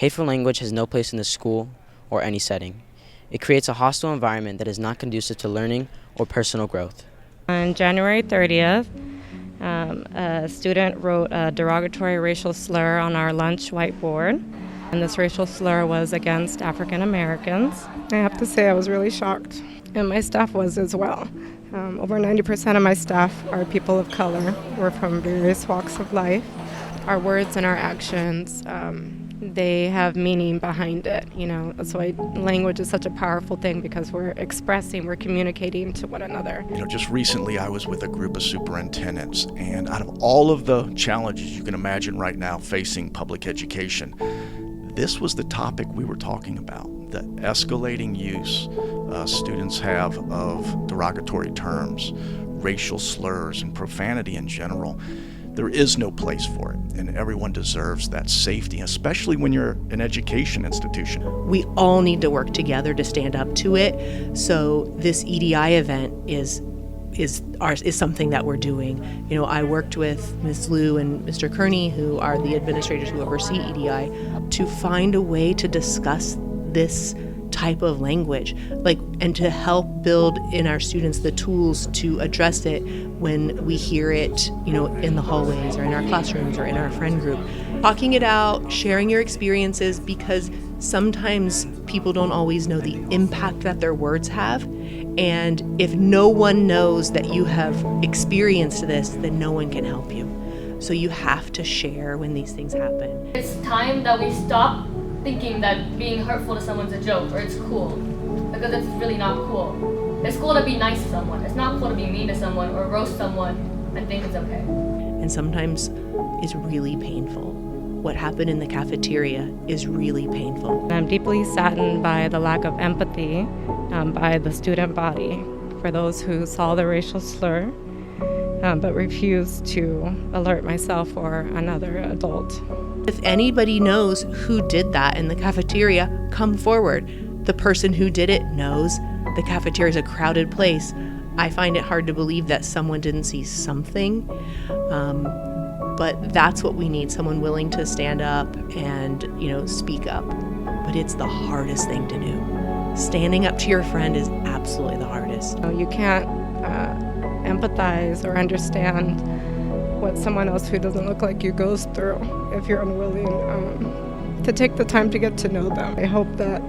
Hateful language has no place in the school or any setting. It creates a hostile environment that is not conducive to learning or personal growth. On January 30th, a student wrote a derogatory racial slur on our lunch whiteboard, and this racial slur was against African Americans. I have to say I was really shocked, and my staff was as well. Over 90% of my staff are people of color. We're from various walks of life. Our words and our actions, they have meaning behind it, That's why language is such a powerful thing, because we're expressing, we're communicating to one another. Just recently I was with a group of superintendents, and out of all of the challenges you can imagine right now facing public education, this was the topic we were talking about, the escalating use students have of derogatory terms, racial slurs, and profanity in general. There is no place for it, and everyone deserves that safety, especially when you're an education institution. We all need to work together to stand up to it. So this EDI event is something that we're doing. I worked with Ms. Liu and Mr. Kearney, who are the administrators who oversee EDI, to find a way to discuss this type of language, and to help build in our students the tools to address it when we hear it, in the hallways or in our classrooms or in our friend group. Talking it out, sharing your experiences, because sometimes people don't always know the impact that their words have. And if no one knows that you have experienced this, then no one can help you. So you have to share when these things happen. It's time that we stop thinking that being hurtful to someone's a joke or it's cool, because it's really not cool. It's cool to be nice to someone. It's not cool to be mean to someone or roast someone and think it's okay. And sometimes it's really painful. What happened in the cafeteria is really painful. I'm deeply saddened by the lack of empathy by the student body for those who saw the racial slur, but refused to alert myself or another adult. If anybody knows who did that in the cafeteria, come forward. The person who did it knows. The cafeteria is a crowded place. I find it hard to believe that someone didn't see something, but that's what we need, someone willing to stand up and, speak up. But it's the hardest thing to do. Standing up to your friend is absolutely the hardest. You can't empathize or understand what someone else who doesn't look like you goes through if you're unwilling to take the time to get to know them. I hope that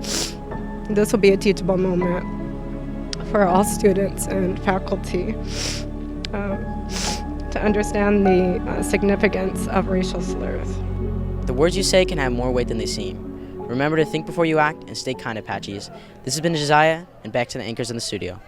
this will be a teachable moment for all students and faculty to understand the significance of racial slurs. The words you say can have more weight than they seem. Remember to think before you act and stay kind, Apaches. This has been Joziah, and back to the anchors in the studio.